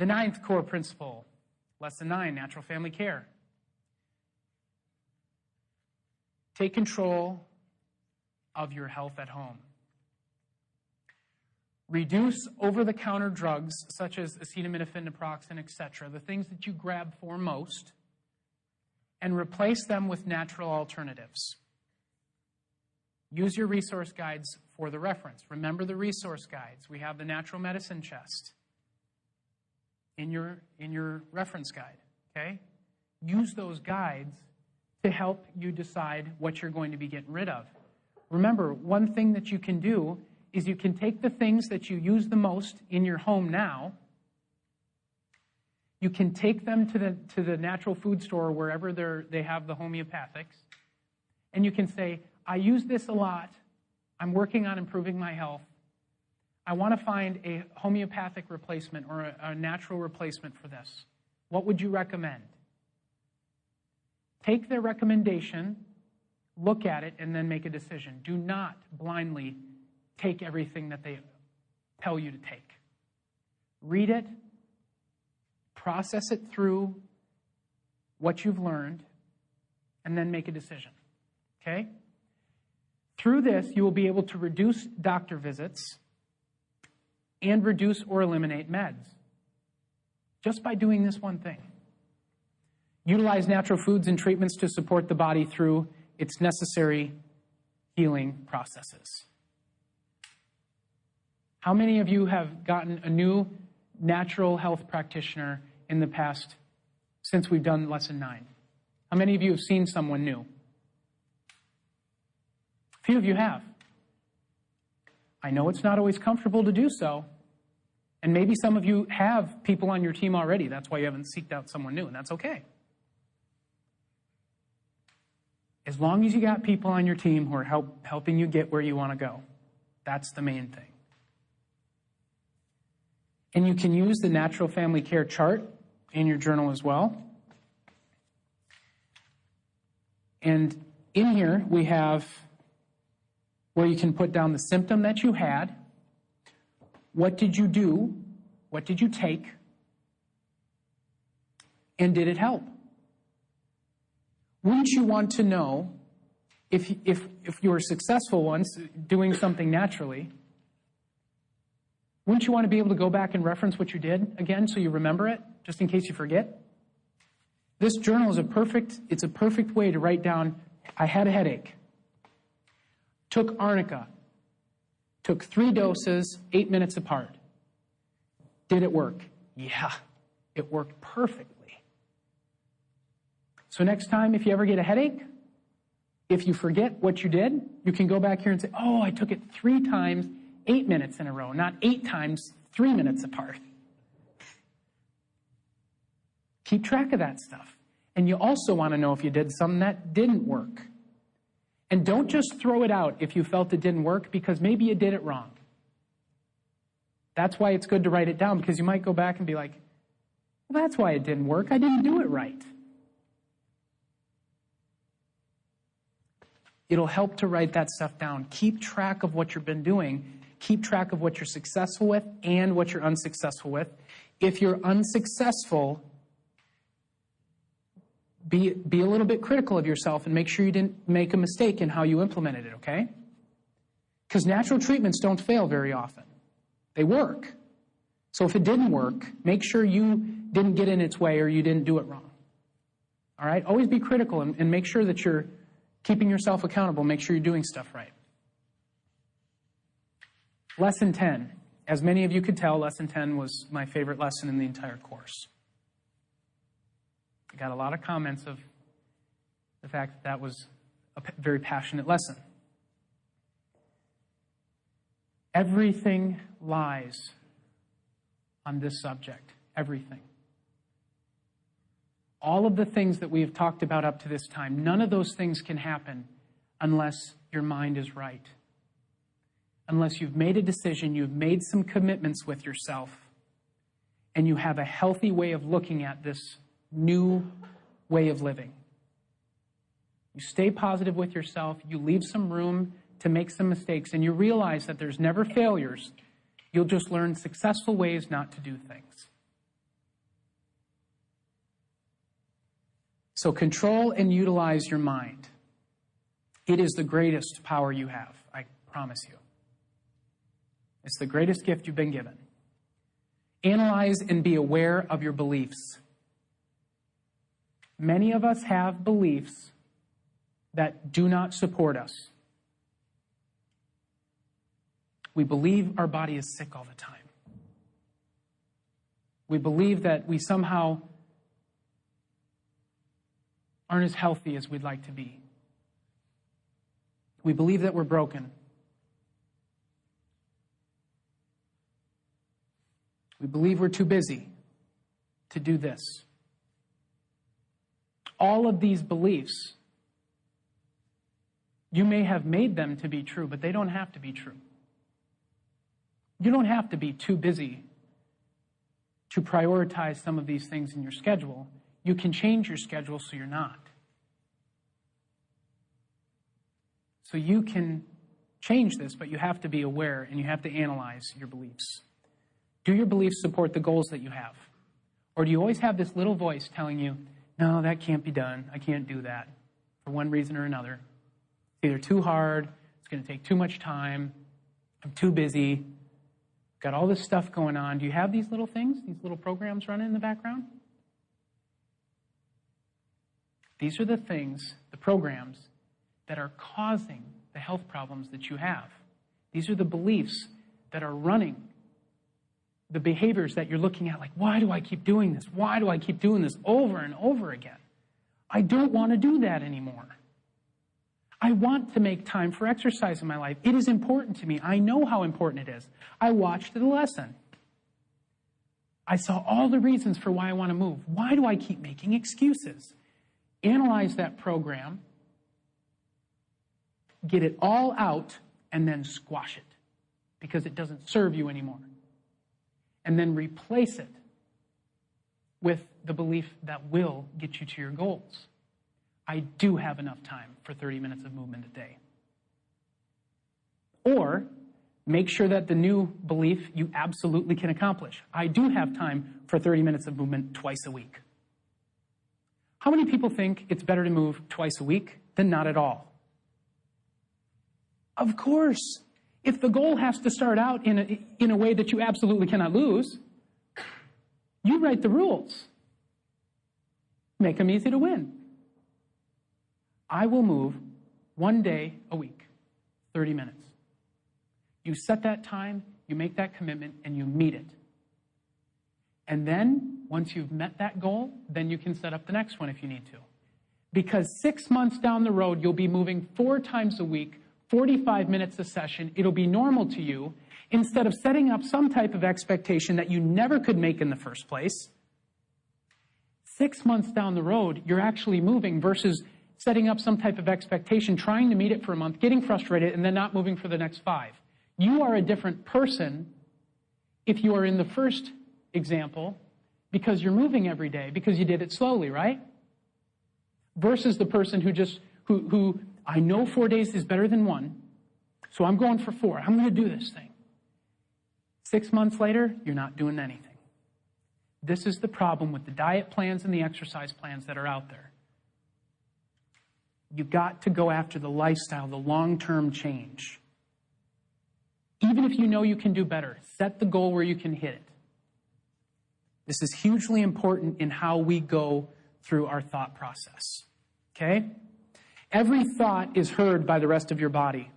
The 9th core principle, lesson 9, natural family care. Take control of your health at home. Reduce over-the-counter drugs such as acetaminophen, naproxen, etc., the things that you grab for most, and replace them with natural alternatives. Use your resource guides for the reference. Remember the resource guides. We have the natural medicine chest in your reference guide, okay? Use those guides to help you decide what you're going to be getting rid of. Remember, one thing that you can do is you can take the things that you use the most in your home now, you can take them to the natural food store or wherever they have the homeopathics, and you can say, I use this a lot, I'm working on improving my health, I want to find a homeopathic replacement or a natural replacement for this. What would you recommend? Take their recommendation, look at it, and then make a decision. Do not blindly take everything that they tell you to take. Read it, process it through what you've learned, and then make a decision. Okay? Through this, you will be able to reduce doctor visits and reduce or eliminate meds just by doing this one thing. Utilize natural foods and treatments to support the body through its necessary healing processes. How many of you have gotten a new natural health practitioner in the past since we've done lesson 9? How many of you have seen someone new? A few of you have. I know it's not always comfortable to do so, and maybe some of you have people on your team already. That's why you haven't seeked out someone new, and that's okay. As long as you got people on your team who are helping you get where you want to go, that's the main thing. And you can use the Natural Family Care chart in your journal as well. And in here we have where you can put down the symptom that you had, what did you do, what did you take, and did it help? Wouldn't you want to know if you were successful once doing something naturally, wouldn't you want to be able to go back and reference what you did again so you remember it, just in case you forget? This journal is a perfect way to write down, I had a headache. Took arnica. Took 3 doses, 8 minutes apart. Did it work? Yeah, it worked perfectly. So next time, if you ever get a headache, if you forget what you did, you can go back here and say, oh, I took it 3 times, 8 minutes in a row, not 8 times, 3 minutes apart. Keep track of that stuff. And you also want to know if you did something that didn't work. And don't just throw it out if you felt it didn't work, because maybe you did it wrong. That's why it's good to write it down, because you might go back and be like, well, that's why it didn't work. I didn't do it right. It'll help to write that stuff down. Keep track of what you've been doing. Keep track of what you're successful with and what you're unsuccessful with. If you're unsuccessful, be a little bit critical of yourself and make sure you didn't make a mistake in how you implemented it, okay? Because natural treatments don't fail very often. They work. So if it didn't work, make sure you didn't get in its way or you didn't do it wrong. All right? Always be critical and make sure that you're keeping yourself accountable. Make sure you're doing stuff right. Lesson 10. As many of you could tell, Lesson 10 was my favorite lesson in the entire course. I got a lot of comments of the fact that that was a very passionate lesson. Everything lies on this subject. Everything. All of the things that we have talked about up to this time, none of those things can happen unless your mind is right. Unless you've made a decision, you've made some commitments with yourself, and you have a healthy way of looking at this new way of living. You stay positive with yourself, you leave some room to make some mistakes, and you realize that there's never failures. You'll just learn successful ways not to do things. So control and utilize your mind. It is the greatest power you have, I promise you. It's the greatest gift you've been given. Analyze and be aware of your beliefs. Many of us have beliefs that do not support us. We believe our body is sick all the time. We believe that we somehow aren't as healthy as we'd like to be. We believe that we're broken. We believe we're too busy to do this. All of these beliefs, you may have made them to be true, but they don't have to be true. You don't have to be too busy to prioritize some of these things in your schedule. You can change your schedule so you're not. So you can change this, but you have to be aware and you have to analyze your beliefs. Do your beliefs support the goals that you have? Or do you always have this little voice telling you, no, that can't be done. I can't do that for one reason or another. It's either too hard, it's going to take too much time, I'm too busy, got all this stuff going on. Do you have these little things, these little programs running in the background? These are the things, the programs, that are causing the health problems that you have. These are the beliefs that are running the behaviors that you're looking at, like, why do I keep doing this? Why do I keep doing this over and over again? I don't want to do that anymore. I want to make time for exercise in my life. It is important to me. I know how important it is. I watched the lesson. I saw all the reasons for why I want to move. Why do I keep making excuses? Analyze that program, get it all out, and then squash it because it doesn't serve you anymore. And then replace it with the belief that will get you to your goals. I do have enough time for 30 minutes of movement a day. Or make sure that the new belief you absolutely can accomplish. I do have time for 30 minutes of movement twice a week. How many people think it's better to move twice a week than not at all? Of course. If the goal has to start out in a way that you absolutely cannot lose, you write the rules. Make them easy to win. I will move one day a week, 30 minutes. You set that time, you make that commitment, and you meet it. And then, once you've met that goal, then you can set up the next one if you need to. Because 6 months down the road, you'll be moving 4 times a week, 45 minutes a session. It'll be normal to you instead of setting up some type of expectation that you never could make in the first place. 6 months down the road, you're actually moving versus setting up some type of expectation, trying to meet it for a month, getting frustrated, and then not moving for the next 5. You are a different person if you are in the first example because you're moving every day, because you did it slowly, right? Versus the person who I know 4 days is better than 1, so I'm going for 4. I'm going to do this thing. 6 months later, you're not doing anything. This is the problem with the diet plans and the exercise plans that are out there. You've got to go after the lifestyle, the long-term change. Even if you know you can do better, set the goal where you can hit it. This is hugely important in how we go through our thought process. Okay? Every thought is heard by the rest of your body.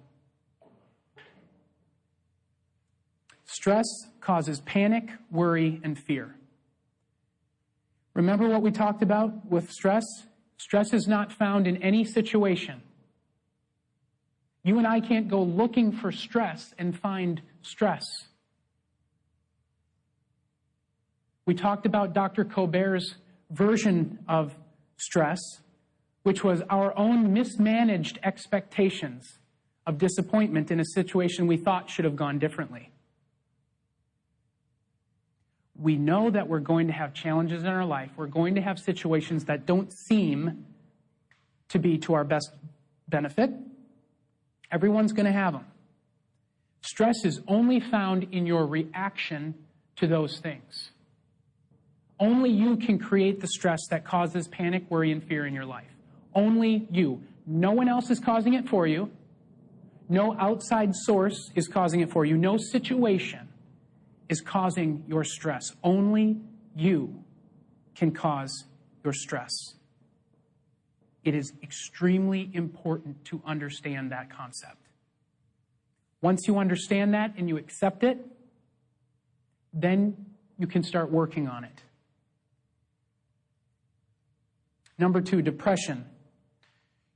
Stress causes panic, worry, and fear. Remember what we talked about with stress? Stress is not found in any situation. You and I can't go looking for stress and find stress. We talked about Dr. Colbert's version of stress, which was our own mismanaged expectations of disappointment in a situation we thought should have gone differently. We know that we're going to have challenges in our life. We're going to have situations that don't seem to be to our best benefit. Everyone's going to have them. Stress is only found in your reaction to those things. Only you can create the stress that causes panic, worry, and fear in your life. Only you. No one else is causing it for you. No outside source is causing it for you. No situation is causing your stress. Only you can cause your stress. It is extremely important to understand that concept. Once you understand that and you accept it, then you can start working on it. Number 2, depression.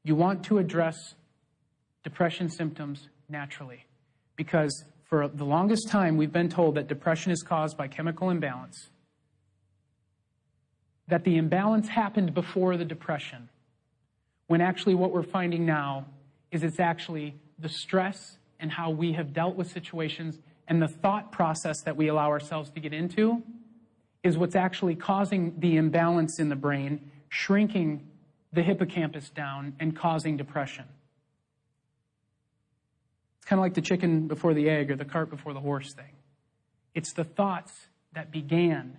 You want to address depression symptoms naturally, because for the longest time we've been told that depression is caused by chemical imbalance, that the imbalance happened before the depression, when actually what we're finding now is it's actually the stress and how we have dealt with situations and the thought process that we allow ourselves to get into is what's actually causing the imbalance in the brain, shrinking the hippocampus down and causing depression. It's kind of like the chicken before the egg or the cart before the horse thing. It's the thoughts that began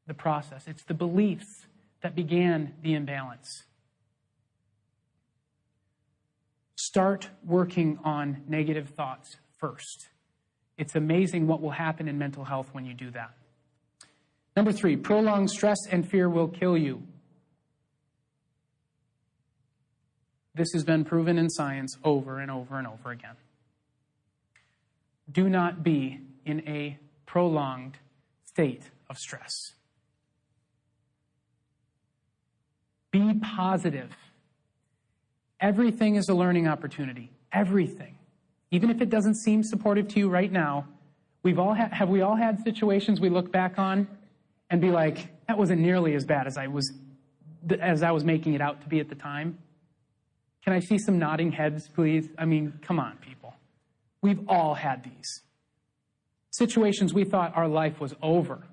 the process. It's the beliefs that began the imbalance. Start working on negative thoughts first. It's amazing what will happen in mental health when you do that. Number 3, prolonged stress and fear will kill you. This has been proven in science over and over and over again. Do not be in a prolonged state of stress. Be positive. Everything is a learning opportunity. Everything. Even if it doesn't seem supportive to you right now, have we all had situations we look back on and be like, that wasn't nearly as bad as I was making it out to be at the time? Can I see some nodding heads, please? I mean, come on, people. We've all had these situations we thought our life was over.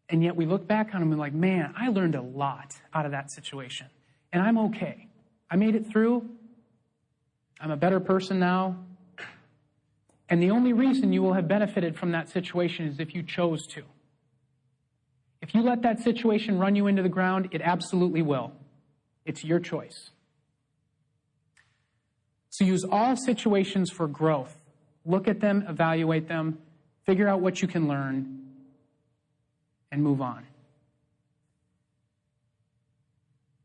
And yet we look back on them and we're like, man, I learned a lot out of that situation. And I'm okay. I made it through. I'm a better person now. And the only reason you will have benefited from that situation is if you chose to. If you let that situation run you into the ground, it absolutely will. It's your choice. So use all situations for growth. Look at them, evaluate them, figure out what you can learn, and move on.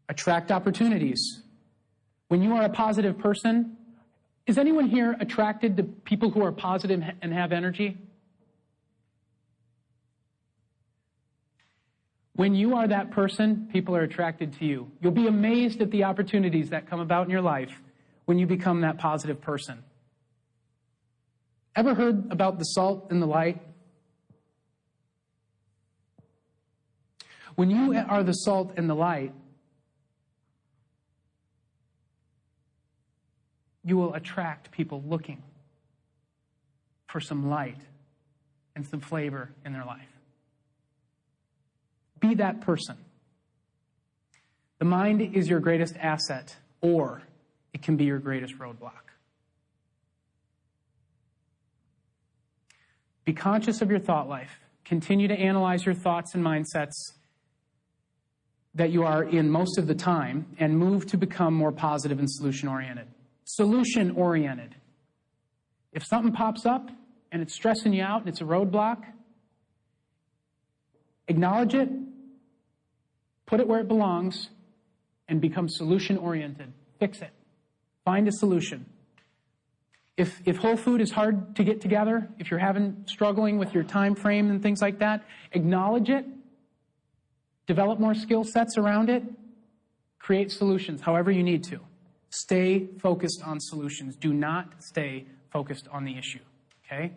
Attract opportunities. When you are a positive person, is anyone here attracted to people who are positive and have energy? When you are that person, people are attracted to you. You'll be amazed at the opportunities that come about in your life when you become that positive person. Ever heard about the salt and the light? When you are the salt and the light, you will attract people looking for some light and some flavor in their life. Be that person. The mind is your greatest asset, or it can be your greatest roadblock. Be conscious of your thought life. Continue to analyze your thoughts and mindsets that you are in most of the time, and move to become more positive and solution-oriented. Solution-oriented. If something pops up and it's stressing you out and it's a roadblock, acknowledge it, put it where it belongs, and become solution-oriented. Fix it. Find a solution. If whole food is hard to get together, if you're struggling with your time frame and things like that, acknowledge it, develop more skill sets around it, create solutions however you need to. Stay focused on solutions. Do not stay focused on the issue, okay?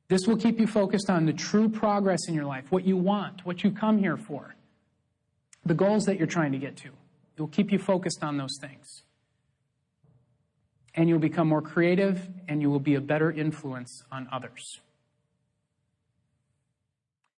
This will keep you focused on the true progress in your life, what you want, what you come here for, the goals that you're trying to get to. It will keep you focused on those things. And you'll become more creative, and you will be a better influence on others.